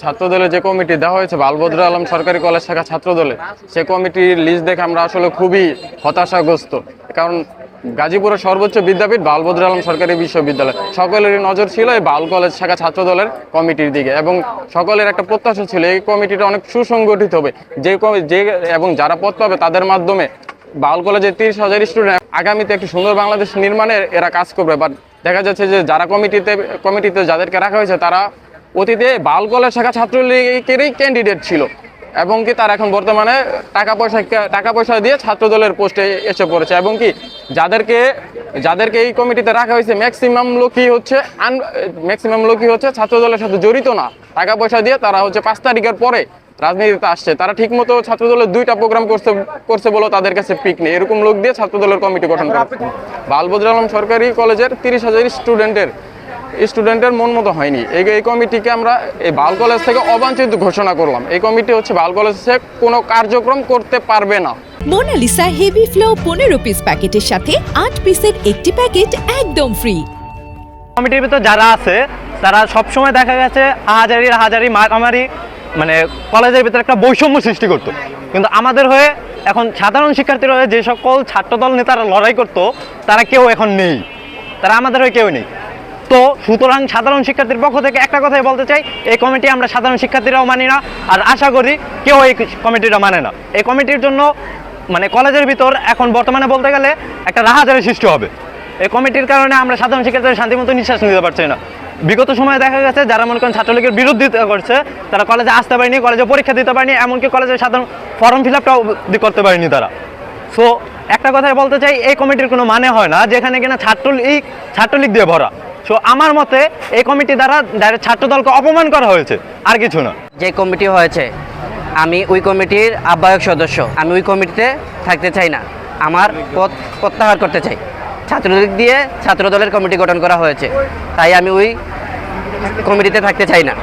ছাত্রদলের যে কমিটি দেওয়া হয়েছে বালবদর আলম সরকারি কলেজ শাখা ছাত্রদলে, সে কমিটির লিস্ট দেখে আমরা আসলে খুবই হতাশাগ্রস্ত। কারণ গাজীপুরের সর্বোচ্চ বিদ্যাপীঠ বালবদর আলম সরকারি বিশ্ববিদ্যালয়, সকলেরই নজর ছিল এই বাল কলেজ শাখা ছাত্রদলের কমিটির দিকে এবং সকলের একটা প্রত্যাশা ছিল এই কমিটিটা অনেক সুসংগঠিত হবে, এবং যারা পদ পাবে তাদের মাধ্যমে বাল কলেজের 30,000 স্টুডেন্ট আগামীতে একটি সুন্দর বাংলাদেশ নির্মাণে এরা কাজ করবে। বাট দেখা যাচ্ছে যে যারা কমিটিতে যাদেরকে রাখা হয়েছে তারা অতীতে বাল কলেজ শাখা ছাত্রলীগেরই ক্যান্ডিডেট ছিল এবং কি তারা এখন বর্তমানে টাকা পয়সা দিয়ে ছাত্রদলের পোস্টে এসে পড়েছে এবং কি যাদেরকে এই কমিটিতে রাখা হয়েছে ম্যাক্সিমাম লোকই হচ্ছে ছাত্রদলের সাথে জড়িত না। টাকা পয়সা দিয়ে তারা হচ্ছে 5 তারিখের পরে রাজনীতিতে আসছে। তারা ঠিকমতো ছাত্রদলের 2টা প্রোগ্রাম করছে বলে তাদের কাছে পিক নেই, এরকম লোক দিয়ে ছাত্রদলের কমিটি গঠন করে। বালবদর আলম সরকারি কলেজের 30,000 স্টুডেন্টের মন মতো হয়নি। এই কমিটিকে আমরা এই বাল কলেজ থেকে অবাঞ্ছিত ঘোষণা করলাম। এই কমিটি হচ্ছে বাল কলেজে কোনো কার্যক্রম করতে পারবে না। মোনালিসা হেভি ফ্লো 15 পিস প্যাকেটের সাথে 8 পিসের একটি প্যাকেট একদম ফ্রি। কমিটির ভিতর যারা আছে তারা সবসময় দেখা গেছে হাজারি মারামারি, মানে কলেজের ভিতরে একটা বৈষম্য সৃষ্টি করতো। কিন্তু আমাদের হয়ে এখন সাধারণ শিক্ষার্থীর হয়ে যে সকল ছাত্রদল নেতারা লড়াই করতো তারা কেউ এখন নেই, তারা আমাদের হয়ে কেউ নেই। তো সুতরাং সাধারণ শিক্ষার্থীর পক্ষ থেকে একটা কথাই বলতে চাই, এই কমিটি আমরা সাধারণ শিক্ষার্থীরাও মানি না, আর আশা করি কেউ এই কমিটিটা মানে না। এই কমিটির জন্য মানে কলেজের ভিতর এখন বর্তমানে বলতে গেলে একটা রাহাজারি সৃষ্টি হবে। এই কমিটির কারণে আমরা সাধারণ শিক্ষার্থীরা শান্তিমতো নিঃশ্বাস নিতে পারছি না। বিগত সময়ে দেখা গেছে যারা মনে করেন ছাত্রলীগের বিরোধিতা করছে তারা কলেজে আসতে পারেনি, কলেজে পরীক্ষা দিতে পারেনি, এমনকি কলেজের সাধারণ ফর্ম ফিল আপটাও করতে পারেনি তারা। সো একটা কথাই বলতে চাই, এই কমিটির কোনো মানে হয় না যেখানে কিনা ছাত্রলীগ দিয়ে ভরা। সো আমার মতে এই কমিটি দ্বারা ডাইরেক্ট ছাত্রদলকে অপমান করা হয়েছে, আর কিছু না। যে কমিটি হয়েছে আমি ওই কমিটির আহ্বায়ক সদস্য, আমি ওই কমিটিতে থাকতে চাই না, আমার পদ প্রত্যাহার করতে চাই। ছাত্রলীগ দিয়ে ছাত্রদলের কমিটি গঠন করা হয়েছে, তাই আমি ওই কমিটিতে থাকতে চাই না।